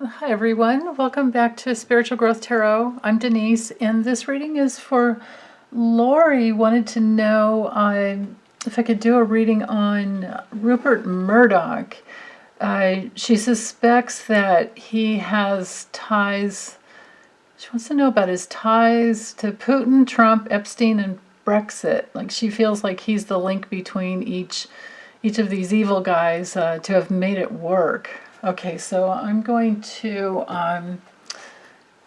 Hi everyone, welcome back to Spiritual Growth Tarot. I'm Denise, and this reading is for Lori. Wanted to know if I could do a reading on Rupert Murdoch. She suspects that he has ties. She wants to know about his ties to Putin, Trump, Epstein, and Brexit. Like she feels like he's the link between each of these evil guys to have made it work. Okay, so I'm going to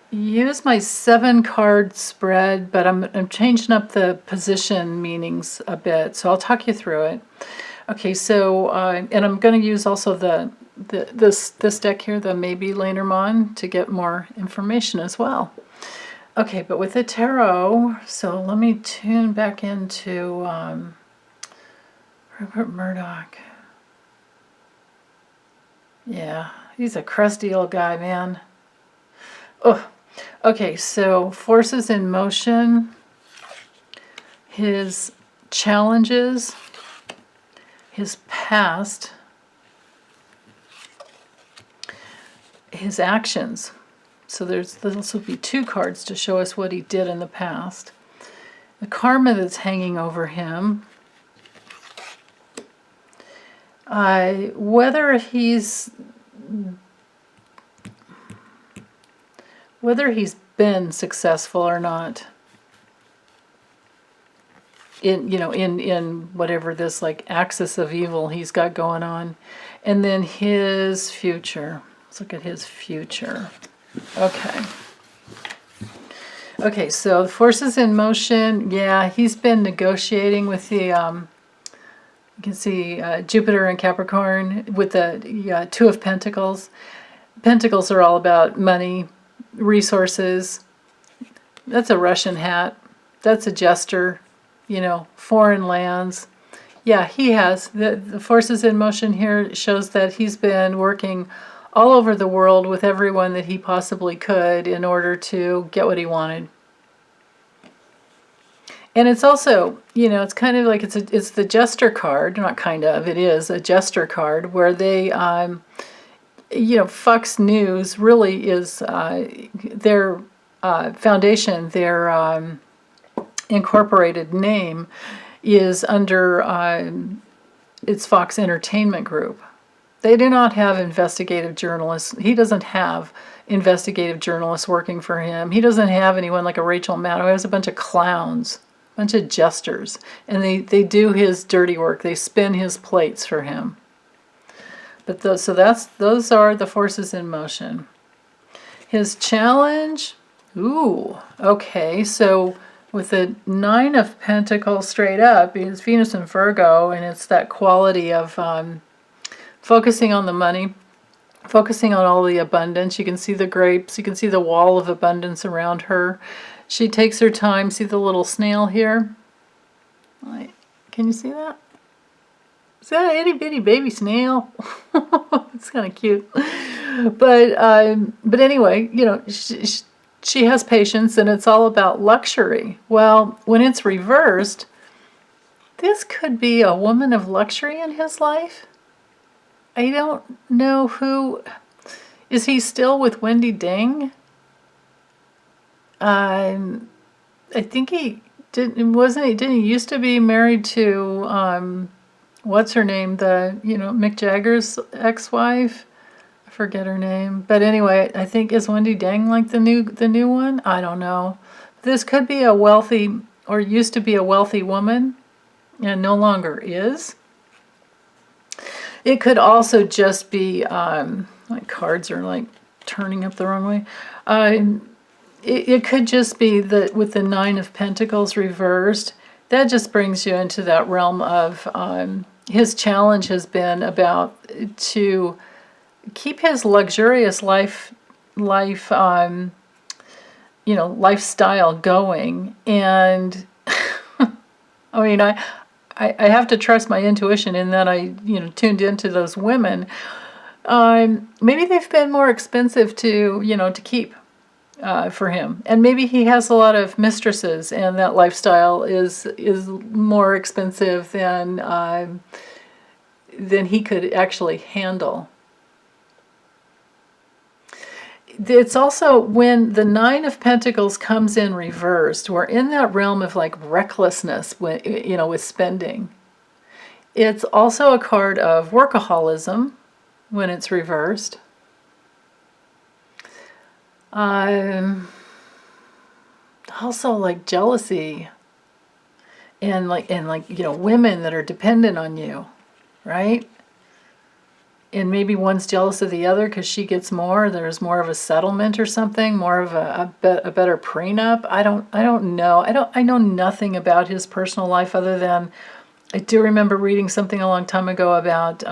use my 7-card spread, but I'm changing up the position meanings a bit, so I'll talk you through it. Okay, so and I'm going to use also this deck here, the maybe Lenormand, to get more information as well. Okay, but with the tarot, so let me tune back into Rupert Murdoch. Yeah, he's a crusty old guy, man. Oh, okay, so forces in motion, his challenges, his past, his actions. So this will be 2 cards to show us what he did in the past. The karma that's hanging over him. Whether he's been successful or not in whatever this like axis of evil he's got going on, and then his future. Let's look at his future. Okay, so the forces in motion. Yeah, he's been negotiating with the you can see Jupiter and Capricorn with the 2 of Pentacles. Pentacles are all about money, resources. That's a Russian hat. That's a jester, foreign lands. Yeah, he has. The forces in motion here shows that he's been working all over the world with everyone that he possibly could in order to get what he wanted. And it's also, it's kind of like it's the jester card, not kind of, it is a jester card where they, Fox News really is their foundation, their incorporated name is under it's Fox Entertainment Group. They do not have investigative journalists. He doesn't have investigative journalists working for him. He doesn't have anyone like a Rachel Maddow. He has a bunch of clowns, a bunch of jesters, and they do his dirty work. They spin his plates for him. But those are the forces in motion. His challenge, okay, so with the 9 of Pentacles straight up, it's Venus and Virgo, and it's that quality of focusing on the money, focusing on all the abundance. You can see the grapes, you can see the wall of abundance around her. She takes her time. See the little snail here? Can you see that? Is that an itty bitty baby snail? It's kind of cute. But anyway, she has patience, and it's all about luxury. Well, when it's reversed, this could be a woman of luxury in his life. I don't know who. Is he still with Wendy Ding? I think he didn't. Didn't he used to be married to what's her name? The Mick Jagger's ex-wife. I forget her name. But anyway, I think is Wendy Ding like the new one? I don't know. This could be a wealthy, or used to be a wealthy woman, and no longer is. It could also just be, my cards are like turning up the wrong way. It could just be that with the 9 of Pentacles reversed, that just brings you into that realm of his challenge has been about to keep his luxurious lifestyle going. And I mean, I have to trust my intuition in that I, tuned into those women. Maybe they've been more expensive to keep for him, and maybe he has a lot of mistresses, and that lifestyle is more expensive than he could actually handle. it's also when the Nine of Pentacles comes in reversed, we're in that realm of like recklessness, when, with spending. It's also a card of workaholism when it's reversed. Also like jealousy and women that are dependent on you, right? And maybe one's jealous of the other because she gets more. There's more of a settlement or something, more of a better prenup. I don't know. I know nothing about his personal life other than I do remember reading something a long time ago about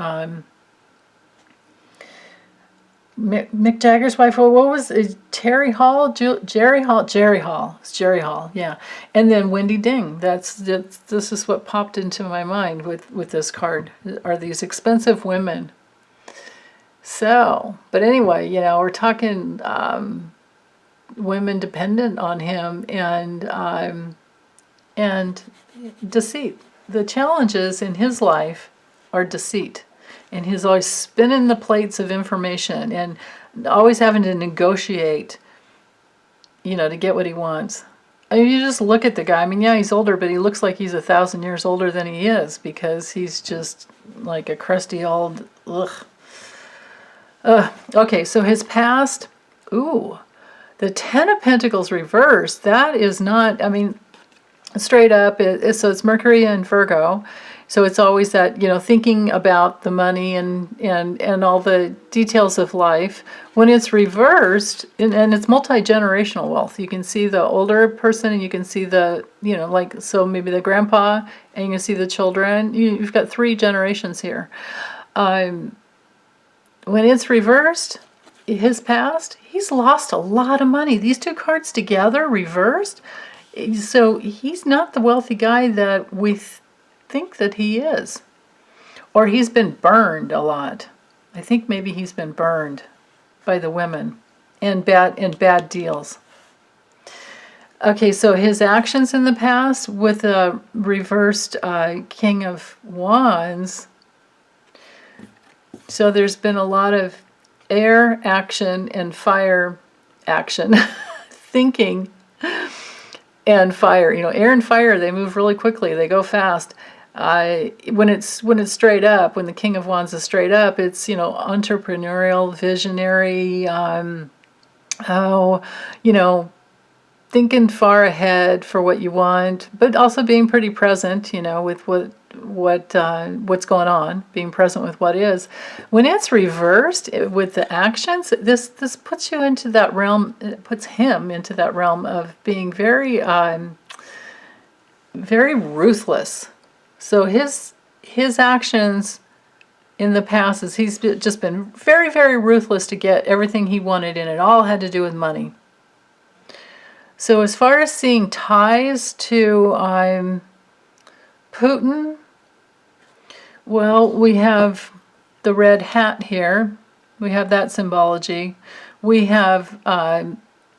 Mick Jagger's wife. What was it? Jerry Hall? Jerry Hall? Jerry Hall. It's Jerry Hall, yeah. And then Wendy Ding. This is what popped into my mind with this card, are these expensive women. So, but anyway, we're talking women dependent on him and deceit. The challenges in his life are deceit. And he's always spinning the plates of information and always having to negotiate, to get what he wants. I mean, you just look at the guy. I mean, yeah, he's older, but he looks like he's 1,000 years older than he is because he's just like a crusty old, ugh. Okay, so his past, the Ten of Pentacles reversed. That is not, I mean, straight up, so it's Mercury and Virgo. So it's always that, thinking about the money and all the details of life. When it's reversed, and it's multi-generational wealth. You can see the older person and you can see the, so maybe the grandpa and you can see the children. You've got 3 generations here. When it's reversed, his past, he's lost a lot of money. These 2 cards together, reversed. So he's not the wealthy guy that we think that he is. Or he's been burned a lot. I think maybe he's been burned by the women and bad deals. Okay, so his actions in the past with a reversed King of Wands. So there's been a lot of air action and fire action, thinking and fire. Air and fire, they move really quickly. They go fast. When it's straight up, when the King of Wands is straight up, it's, entrepreneurial, visionary, thinking far ahead for what you want, but also being pretty present, with what's going on, being present with what is. When it's reversed with the actions, this puts you into that realm. It puts him into that realm of being very, very ruthless. So his actions in the past is he's just been very, very ruthless to get everything he wanted, and it all had to do with money. So as far as seeing ties to Putin, well, we have the red hat here. We have that symbology. We have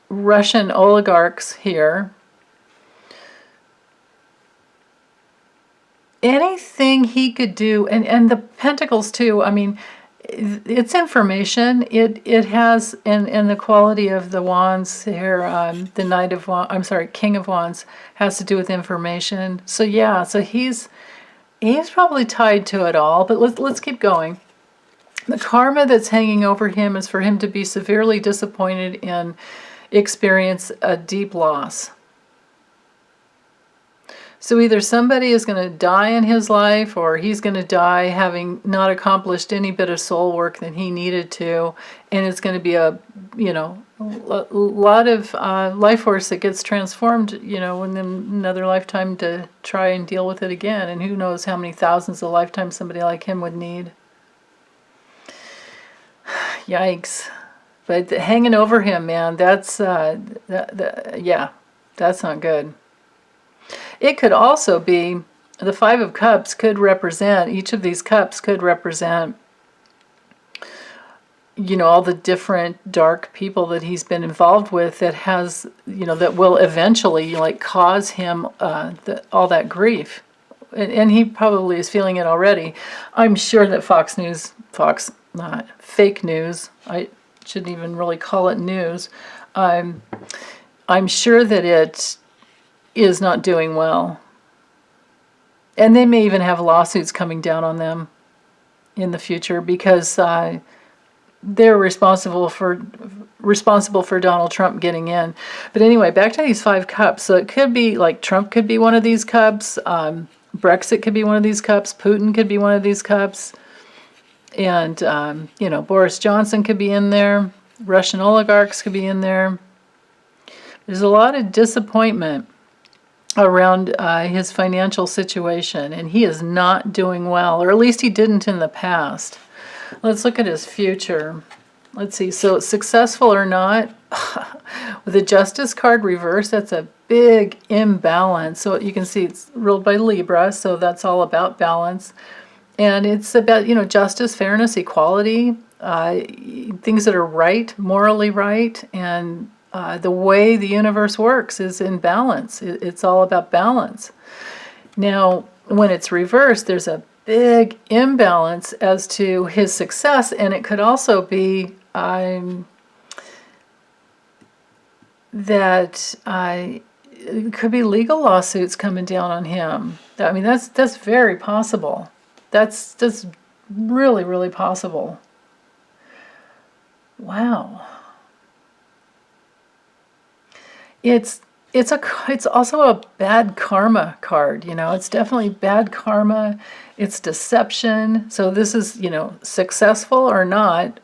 Russian oligarchs here. Anything he could do, and the Pentacles too, I mean, it's information. It has, and the quality of the wands here, the Knight of Wands, I'm sorry, King of Wands, has to do with information. So yeah, so he's probably tied to it all, but let's keep going. The karma that's hanging over him is for him to be severely disappointed and experience a deep loss. So either somebody is going to die in his life, or he's going to die having not accomplished any bit of soul work that he needed to, and it's going to be a lot of life force that gets transformed, in another lifetime to try and deal with it again. And who knows how many thousands of lifetimes somebody like him would need. Yikes. But hanging over him, man, that's, yeah, that's not good. It could also be, the Five of Cups could represent, each of these cups could represent, all the different dark people that he's been involved with that has, that will eventually, cause him all that grief. And he probably is feeling it already. I'm sure that fake news, shouldn't even really call it news. I'm sure that it is not doing well. And they may even have lawsuits coming down on them in the future because they're responsible for Donald Trump getting in. But anyway, back to these 5 cups. So it could be like Trump could be one of these cups. Brexit could be one of these cups. Putin could be one of these cups. And, you know, Boris Johnson could be in there. Russian oligarchs could be in there. There's a lot of disappointment around his financial situation, and he is not doing well, or at least he didn't in the past. Let's look at his future. Let's see, so successful or not, with the Justice card reversed, that's a big imbalance. So you can see it's ruled by Libra, so that's all about balance. And it's about, you know, justice, fairness, equality, things that are right, morally right, and the way the universe works is in balance. It's all about balance. Now, when it's reversed, there's a big imbalance as to his success, and it could also be that it could be legal lawsuits coming down on him. I mean, that's very possible. That's really, really possible. Wow. It's also a bad karma card, you know. It's definitely bad karma. It's deception. So this is, you know, successful or not.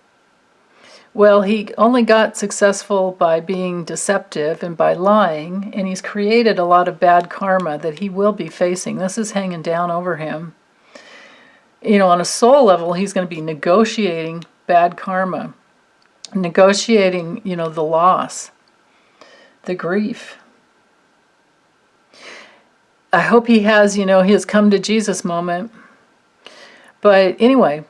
Well, he only got successful by being deceptive and by lying, and he's created a lot of bad karma that he will be facing. This is hanging down over him. You know, on a soul level, he's going to be negotiating bad karma, negotiating, you know, the loss, the grief. I hope he has, you know, his come to Jesus moment. But anyway,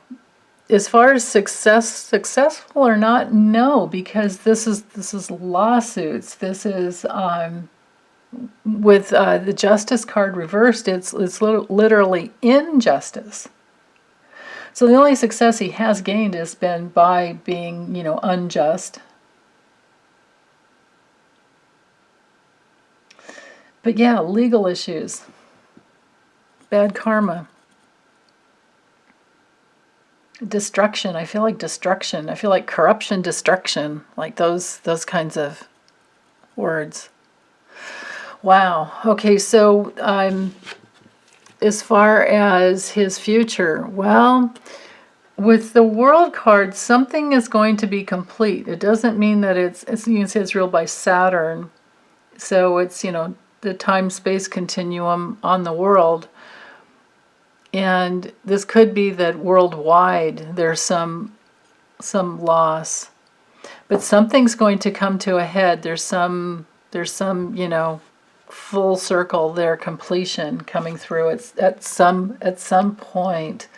as far as successful or not, no, because this is lawsuits. This is with the Justice card reversed. It's literally injustice. So the only success he has gained has been by being, you know, unjust. But yeah, legal issues, bad karma, destruction. I feel like destruction. I feel like corruption, destruction, like those kinds of words. Wow. Okay, so as far as his future, well, with the World card, something is going to be complete. It doesn't mean that it's you can say it's ruled by Saturn. So it's, you know, the time-space continuum on the world. And this could be that worldwide there's some loss. But something's going to come to a head. There's some, you know, full circle there, completion coming through. It's at some point.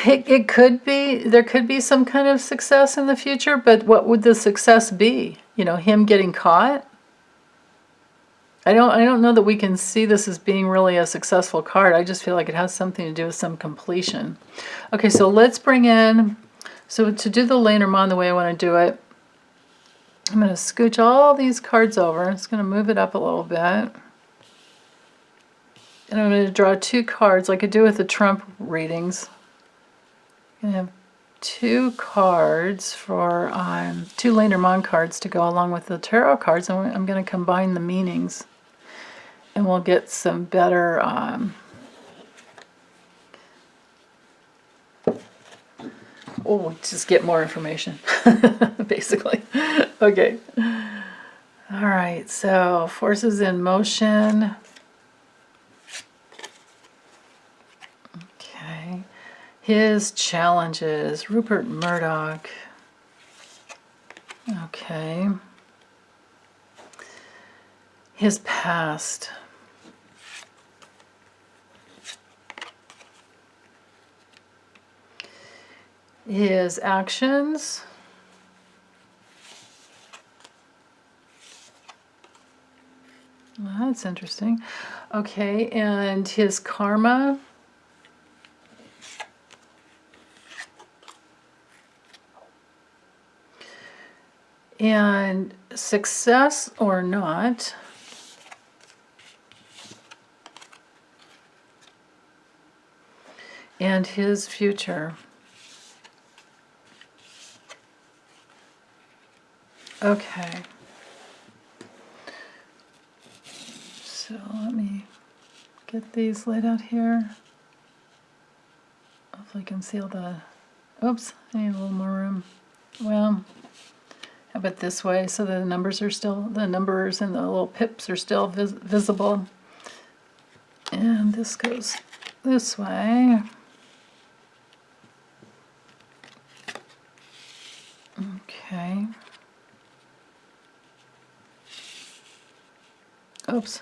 It could be, there could be some kind of success in the future, but what would the success be? You know, him getting caught? I don't know that we can see this as being really a successful card. I just feel like it has something to do with some completion. Okay, so let's bring in, so to do the Lenormand the way I want to do it, I'm going to scooch all these cards over. I'm just going to move it up a little bit. And I'm going to draw 2 cards like I do with the Trump readings. I'm going to have 2 cards for, 2 Lenormand cards to go along with the tarot cards. And I'm going to combine the meanings. And we'll get some better, just get more information, basically. Okay. All right, so forces in motion. Okay. His challenges, Rupert Murdoch. Okay. His past. His actions. Well, that's interesting. Okay, and his karma. And success or not, and his future. Okay. So let me get these laid out here. Hopefully conceal the, oops, I need a little more room. Well, how about this way so the numbers are still, the numbers and the little pips are still visible. And this goes this way. Okay. Oops,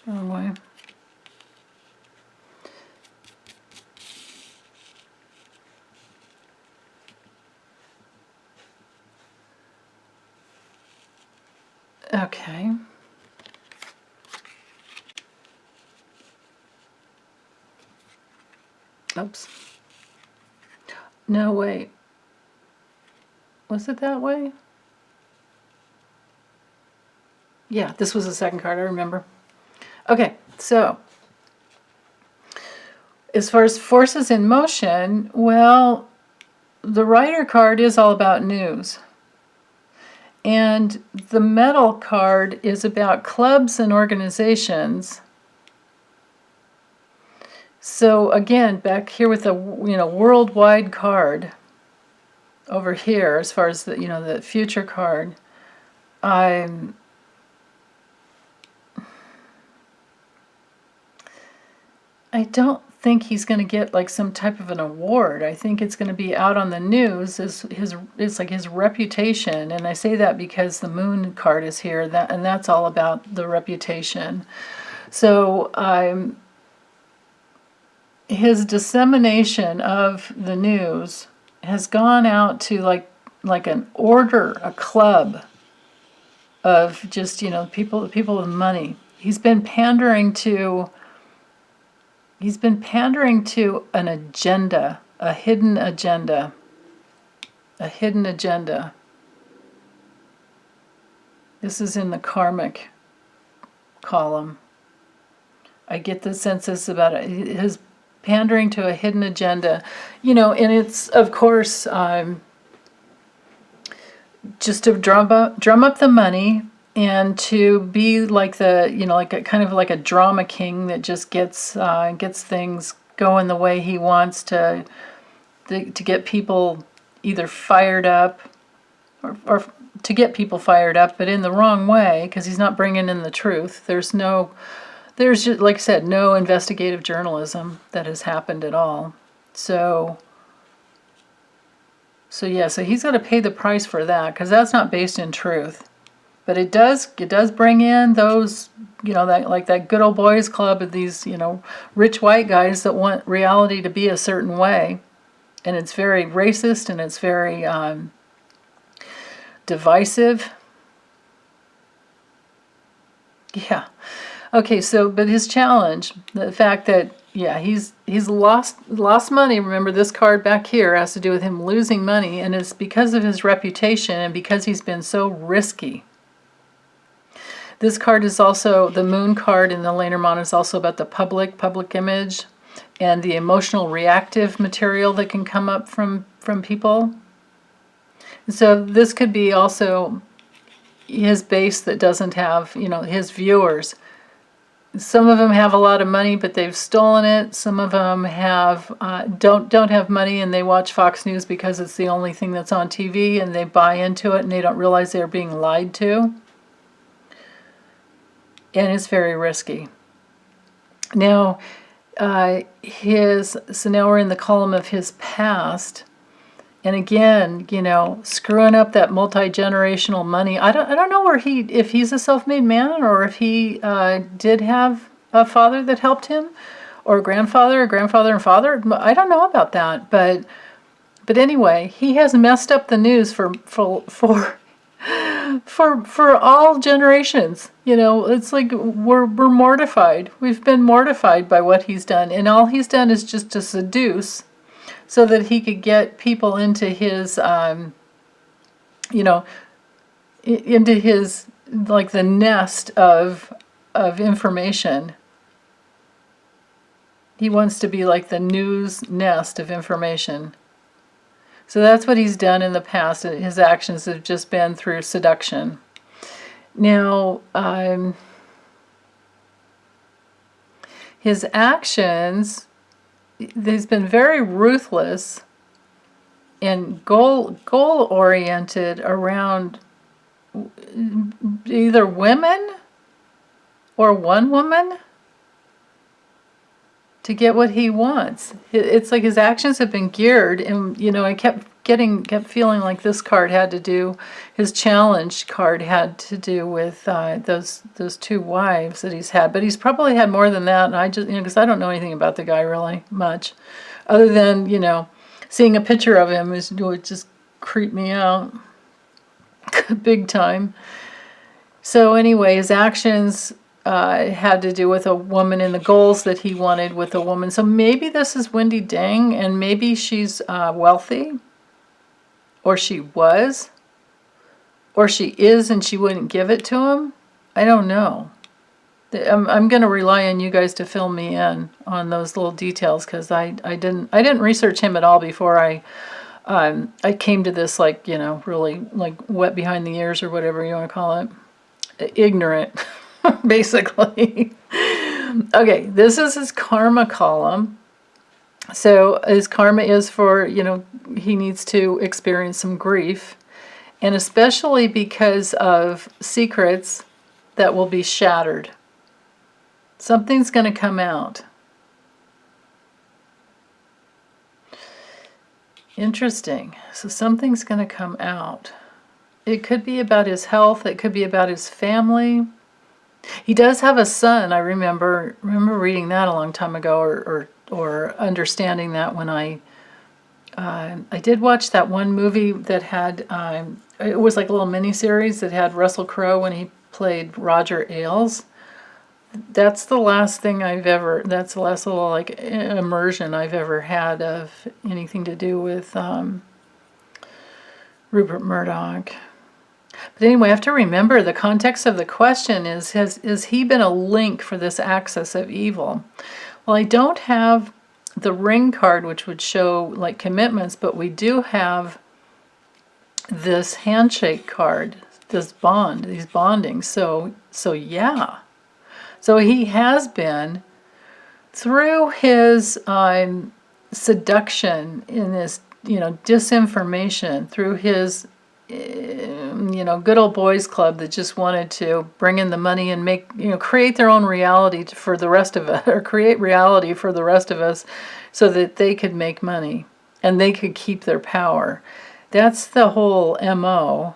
wrong way. Okay. Oops. No, wait. Was it that way? Yeah, this was the second card, I remember. Okay, so as far as forces in motion, well, the Rider card is all about news. And the Metal card is about clubs and organizations. So again, back here with the worldwide card over here, as far as the the future card, I don't think he's going to get like some type of an award. I think it's going to be out on the news. It's like his reputation, and I say that because the Moon card is here, and that's all about the reputation. So his dissemination of the news has gone out to like an order, a club of just people with money. He's been pandering to an agenda, a hidden agenda. This is in the karmic column. I get the sense this about it. His pandering to a hidden agenda, and it's of course just to drum up the money and to be like the like a kind of like a drama king that just gets things going the way he wants to get people either fired up or to get people fired up, but in the wrong way, because he's not bringing in the truth. There's just, like I said, no investigative journalism that has happened at all. So yeah, so he's got to pay the price for that, because that's not based in truth. But it does bring in those, that like that good old boys club of these, rich white guys that want reality to be a certain way. And it's very racist, and it's very divisive. Yeah. Okay, so but his challenge, the fact that he's lost money. Remember, this card back here has to do with him losing money, and it's because of his reputation and because he's been so risky. This card is also, the Moon card in the Lenormand is also about the public image and the emotional reactive material that can come up from people. So this could be also his base that doesn't have, his viewers. Some of them have a lot of money, but they've stolen it. Some of them have don't have money, and they watch Fox News because it's the only thing that's on TV, and they buy into it, and they don't realize they're being lied to. And it's very risky. Now, so now we're in the column of his past. And again, screwing up that multi-generational money. I don't know if he's a self-made man, or if he did have a father that helped him, or a grandfather and father. I don't know about that, but anyway, he has messed up the news for all generations. It's like we're mortified. We've been mortified by what he's done, and all he's done is just to seduce, so that he could get people into his, into his, like, the nest of information. He wants to be like the news nest of information. So that's what he's done in the past. His actions have just been through seduction. Now, his actions, he's been very ruthless and goal-oriented around either women or one woman to get what he wants. It's like his actions have been geared, and I kept feeling like this card had to do, his challenge card had to do with those two wives that he's had. But he's probably had more than that, and I just, because I don't know anything about the guy really much, other than, seeing a picture of him would just creep me out big time. So anyway, his actions had to do with a woman and the goals that he wanted with a woman. So maybe this is Wendy Dang, and maybe she's wealthy, or she was, or she is and she wouldn't give it to him. I don't know. I'm going to rely on you guys to fill me in on those little details, because I didn't research him at all before I came to this, like, really like wet behind the ears, or whatever you want to call it, ignorant. Basically. Okay, this is his karma column. So his karma is for, he needs to experience some grief, and especially because of secrets that will be shattered. Something's going to come out. Interesting. So something's going to come out. It could be about his health. It could be about his family. He does have a son. I remember reading that a long time ago, or understanding that when I did watch that one movie that had, it was like a little mini-series that had Russell Crowe when he played Roger Ailes. That's the last thing that's the last little, like, immersion I've ever had of anything to do with Rupert Murdoch. But anyway, I have to remember the context of the question is, has he been a link for this axis of evil? Well, I don't have the ring card, which would show, like, commitments, but we do have this handshake card, this bond, these bonding. So yeah. So he has been, through his seduction in this, disinformation, through his good old boys club that just wanted to bring in the money and make, create their own reality for the rest of us, or create reality for the rest of us, so that they could make money and they could keep their power. That's the whole MO.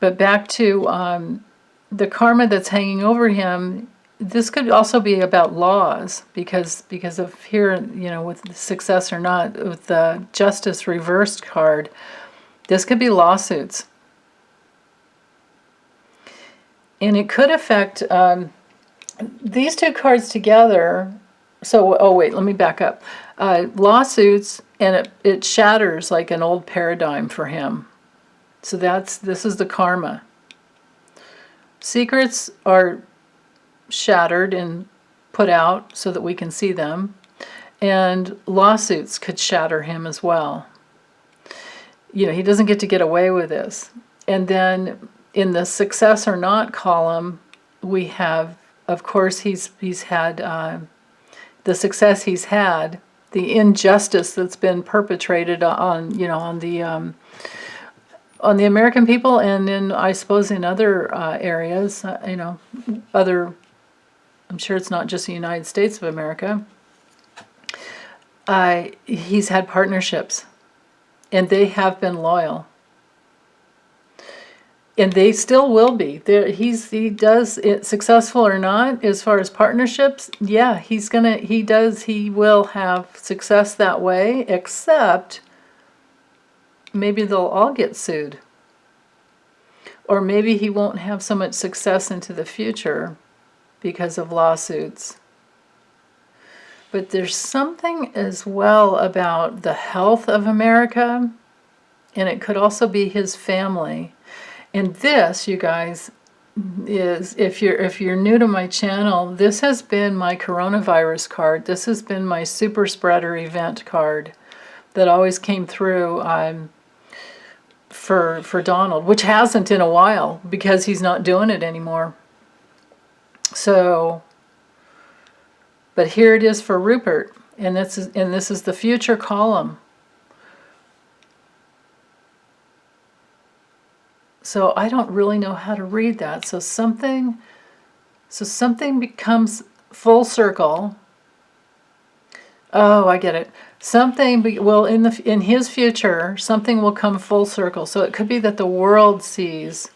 But back to the karma that's hanging over him, this could also be about laws, because of here, with success or not, with the justice reversed card, this could be lawsuits. And it could affect these two cards together. So, oh wait, let me back up. Lawsuits, and it shatters like an old paradigm for him. So this is the karma. Secrets are shattered and put out so that we can see them. And lawsuits could shatter him as well. He doesn't get away with this. And then in the success or not column, we have, of course, he's had the success he's had, the injustice that's been perpetrated on the American people, and in, I suppose, in other areas, other. I'm sure it's not just the United States of America. He's had partnerships, and they have been loyal. And they still will be. He does it, successful or not, as far as partnerships. Yeah, he will have success that way. Except maybe they'll all get sued, or maybe he won't have so much success into the future because of lawsuits. But there's something as well about the health of America, and it could also be his family. And this, you guys, is, if you're new to my channel, this has been my coronavirus card. This has been my super spreader event card that always came through for Donald, which hasn't in a while because he's not doing it anymore. So, but here it is for Rupert, and this is the future column. So I don't really know how to read that. So something becomes full circle. Oh, I get it. Well, in his future, something will come full circle. So it could be that the world sees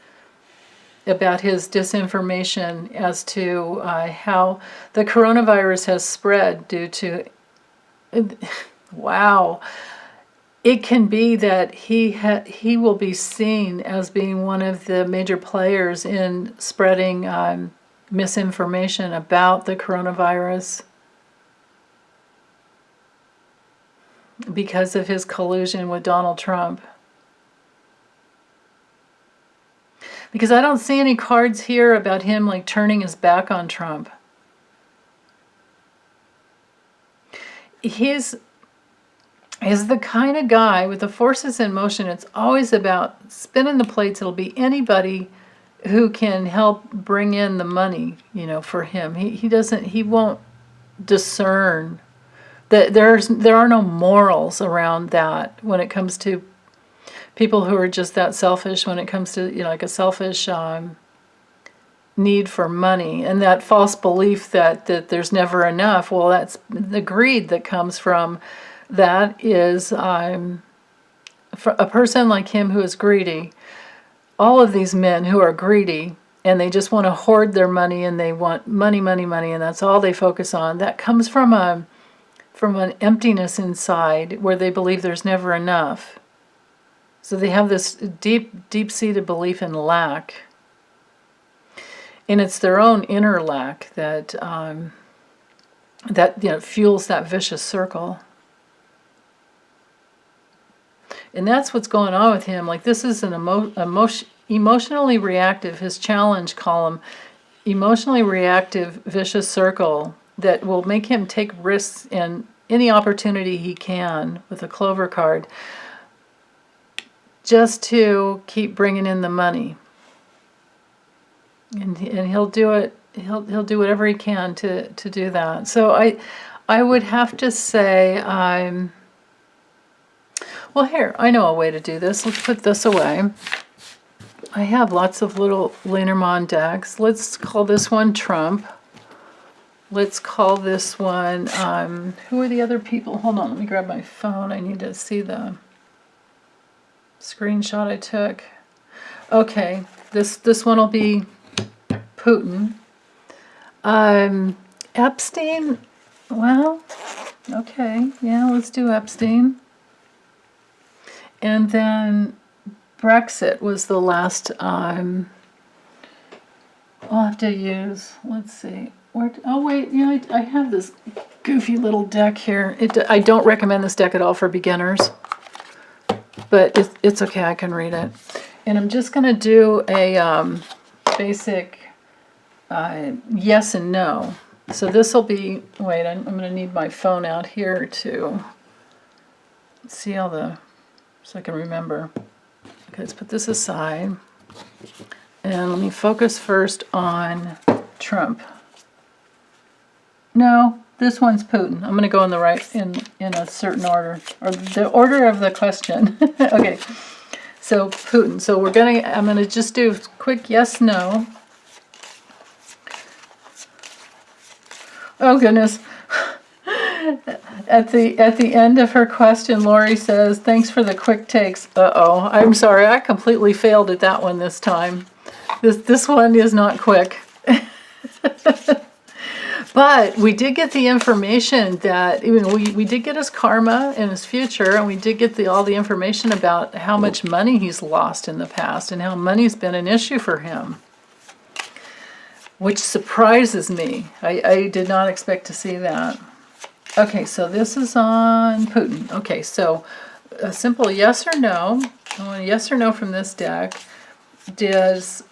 about his disinformation as to how the coronavirus has spread due to. Wow. It can be that he will be seen as being one of the major players in spreading misinformation about the coronavirus because of his collusion with Donald Trump. Because I don't see any cards here about him like turning his back on Trump. He's the kind of guy with the forces in motion. It's always about spinning the plates. It'll be anybody who can help bring in the money, for him. He won't discern that there are no morals around that when it comes to people who are just that selfish, when it comes to like a selfish need for money and that false belief that there's never enough. Well, that's the greed that comes from that. Is for a person like him who is greedy. All of these men who are greedy and they just want to hoard their money and they want money, money, money, and that's all they focus on. That comes from an emptiness inside where they believe there's never enough. So they have this deep-seated belief in lack. And it's their own inner lack that fuels that vicious circle. And that's what's going on with him. Like, this is an emotionally reactive, his challenge column, emotionally reactive vicious circle that will make him take risks in any opportunity he can with a clover card, just to keep bringing in the money. And he'll do it. He'll do whatever he can to do that. So I would have to say well, here, I know a way to do this. Let's put this away. I have lots of little Lenormand decks. Let's call this one Trump. Let's call this one, who are the other people? Hold on, let me grab my phone. I need to see the screenshot I took. Okay, this one will be Putin. Epstein, well, okay, yeah, let's do Epstein. And then Brexit was the last I'll have to use. Let's see. Oh wait, I have this goofy little deck here. I don't recommend this deck at all for beginners, but it's okay. I can read it. And I'm just going to do a basic yes and no. So this will be. Wait, I'm going to need my phone out here to see all the. So I can remember. Okay, let's put this aside. And let me focus first on Trump. No, this one's Putin. I'm going to go in the right, in a certain order. Or the order of the question. Okay, so Putin. So I'm going to just do a quick yes, no. Oh, goodness. At the end of her question, Lori says, thanks for the quick takes. Uh-oh, I'm sorry, I completely failed at that one this time. This one is not quick. But we did get the information that, we did get his karma and his future, and we did get all the information about how much money he's lost in the past and how money's been an issue for him. Which surprises me. I did not expect to see that. Okay, so this is on Putin. Okay, so a simple yes or no. I want a yes or no from this deck. has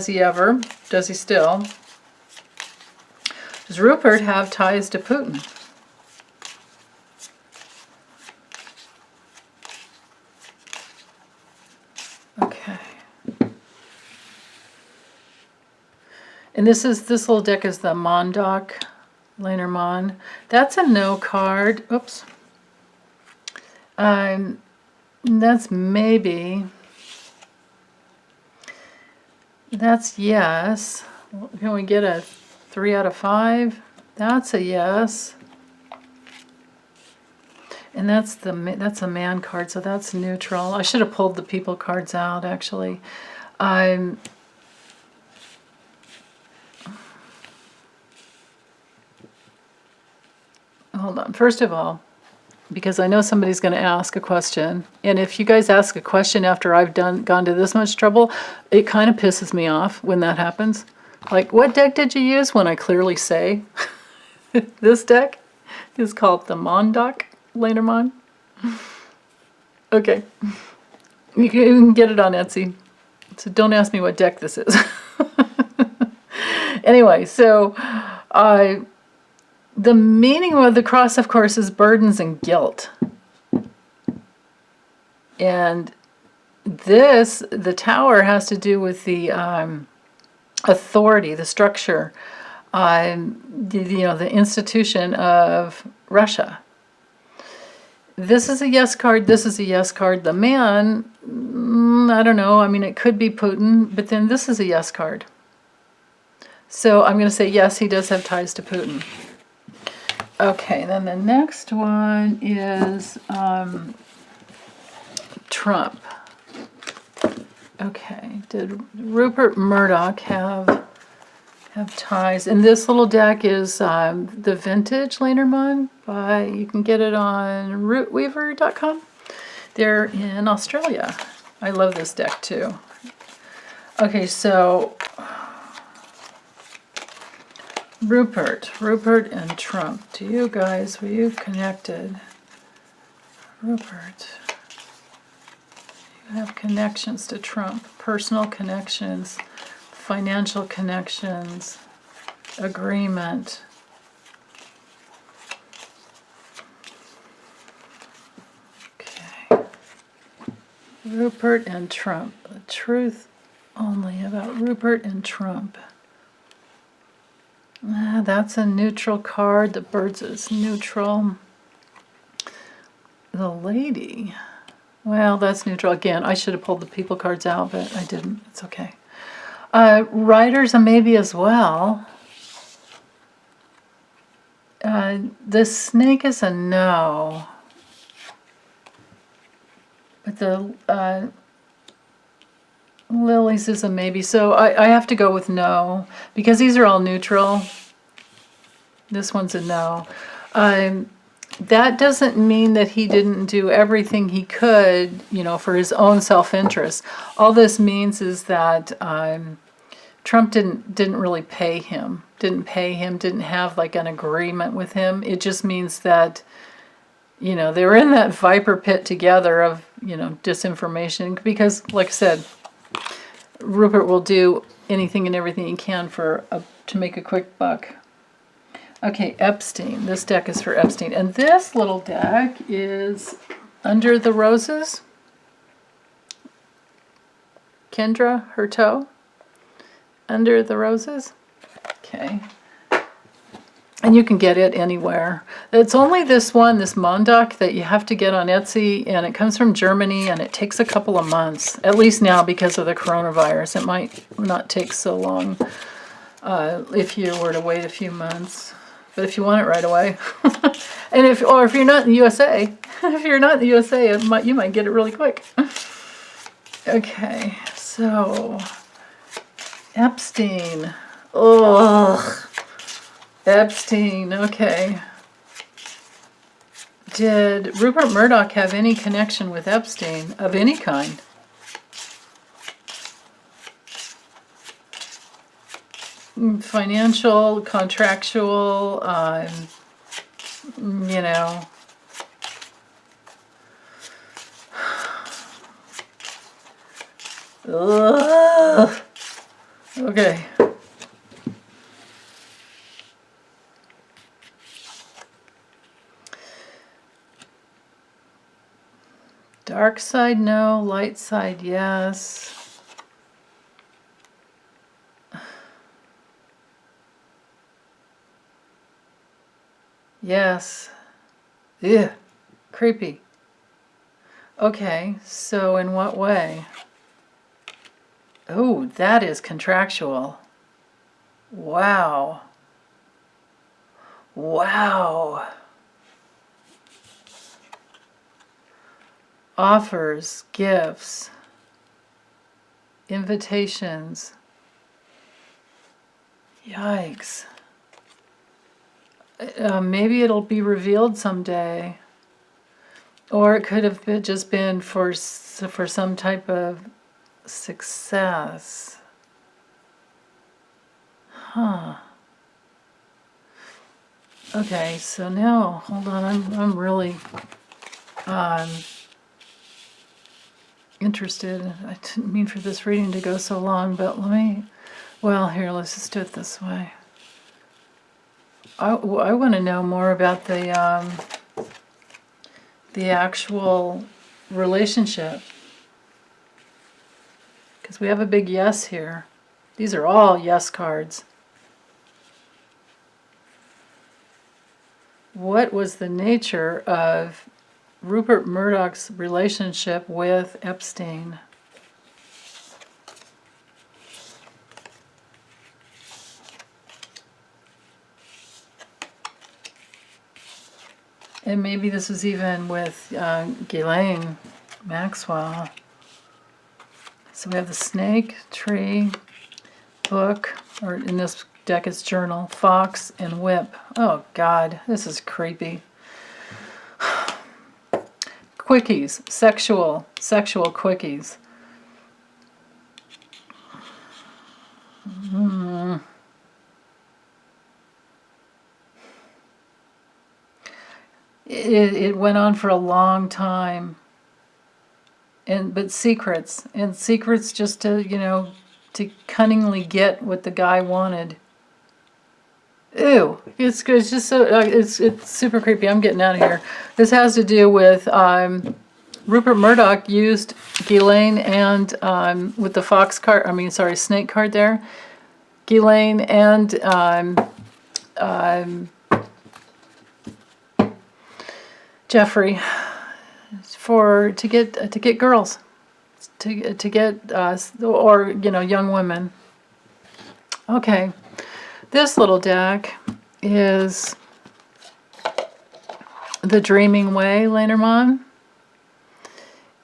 he ever, does he still, does Rupert have ties to Putin? Okay. And this little deck is the Mondnacht, Lenormand. That's a no card. Oops. That's maybe. That's yes. Can we get a 3 out of 5? That's a yes. And that's a man card, so that's neutral. I should have pulled the people cards out, actually. Hold on. First of all, because I know somebody's going to ask a question, and if you guys ask a question after I've gone to this much trouble, it kind of pisses me off when that happens. Like, what deck did you use? When I clearly say this deck is called the Mondnacht Lenormand. Okay, you can get it on Etsy. So don't ask me what deck this is. Anyway, so the meaning of the cross, of course, is burdens and guilt. And the tower has to do with the authority, the structure, the institution of Russia. This is a yes card, this is a yes card. The man, I don't know, I mean, it could be Putin, but then this is a yes card. So I'm going to say yes, he does have ties to Putin. Okay, then the next one is Trump. Okay, did Rupert Murdoch have ties? And this little deck is the Vintage Lenormand you can get it on rootweaver.com. They're in Australia. I love this deck too. Okay, so Rupert and Trump. Do you guys, were you connected? Rupert. You have connections to Trump. Personal connections, financial connections, agreement. Okay. Rupert and Trump. The truth only about Rupert and Trump. That's a neutral card. The birds is neutral. The lady. Well, that's neutral. Again, I should have pulled the people cards out, but I didn't. It's okay. Riders, a maybe as well. The snake is a no. But the lilies is a maybe. So I have to go with no, because these are all neutral. This one's a no. That doesn't mean that he didn't do everything he could, for his own self-interest. All this means is that Trump didn't really pay him. Didn't have like an agreement with him. It just means that, they were in that viper pit together of, disinformation. Because, like I said, Rupert will do anything and everything he can to make a quick buck. Okay, Epstein. This deck is for Epstein. And this little deck is Under the Roses. Kendra, Hurteau. Under the Roses. Okay. And you can get it anywhere. It's only this one, this Mondnacht, that you have to get on Etsy, and it comes from Germany, and it takes a couple of months, at least now because of the coronavirus. It might not take so long if you were to wait a few months, but if you want it right away, and if you're not in the USA, you might get it really quick. Okay, so Epstein. Ugh. Epstein, okay. Did Rupert Murdoch have any connection with Epstein of any kind? Financial, contractual, Ugh. Okay. Dark side, no. Light side, yes. Yes. Ew. Creepy. Okay, so in what way? Oh, that is contractual. Wow. Wow. Offers, gifts, invitations. Yikes. Maybe it'll be revealed someday. Or it could have just been for some type of success. Huh. Okay, so now, hold on, I'm really interested. I didn't mean for this reading to go so long, but well, here, let's just do it this way. I want to know more about the actual relationship. Because we have a big yes here. These are all yes cards. What was the nature of Rupert Murdoch's relationship with Epstein? And maybe this was even with Ghislaine Maxwell. So we have the snake, tree, book, or in this deck it's journal, fox, and whip. Oh God, this is creepy. Quickies, sexual quickies. It went on for a long time. But secrets just to, to cunningly get what the guy wanted. Ew, it's just so, it's super creepy. I'm getting out of here. This has to do with, Rupert Murdoch used Ghislaine and, with the fox card, snake card there. Ghislaine and, Jeffrey to get girls, to get or young women. Okay, this little deck is The Dreaming Way, Lenormand.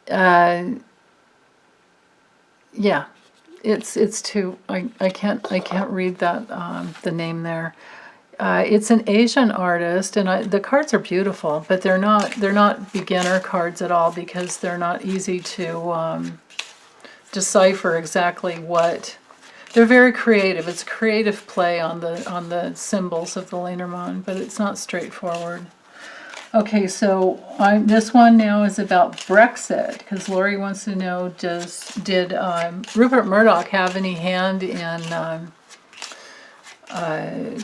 Yeah, it's two. I can't read that the name there. It's an Asian artist, and the cards are beautiful, but they're not beginner cards at all because they're not easy to decipher exactly what. They're very creative. It's a creative play on the symbols of the Lenormand, but it's not straightforward. Okay, so this one now is about Brexit, because Lori wants to know, did Rupert Murdoch have any hand in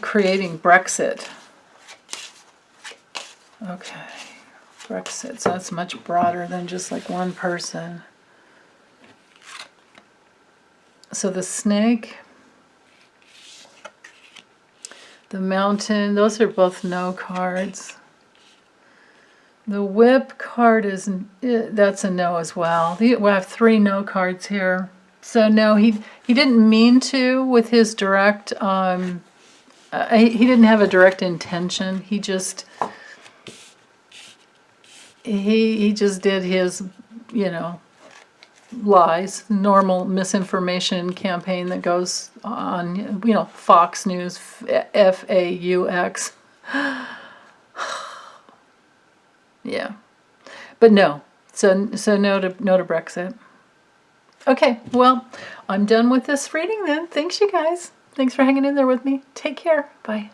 creating Brexit? Okay, Brexit, so that's much broader than just like one person. So the snake, the mountain, those are both no cards. The whip card that's a no as well. We have 3 no cards here. So no, he didn't mean to with his direct, he didn't have a direct intention. He just did his, lies, normal misinformation campaign that goes on, Fox News, FAUX. Yeah, but no. So no to Brexit. Okay, well, I'm done with this reading then. Thanks, you guys. Thanks for hanging in there with me. Take care. Bye.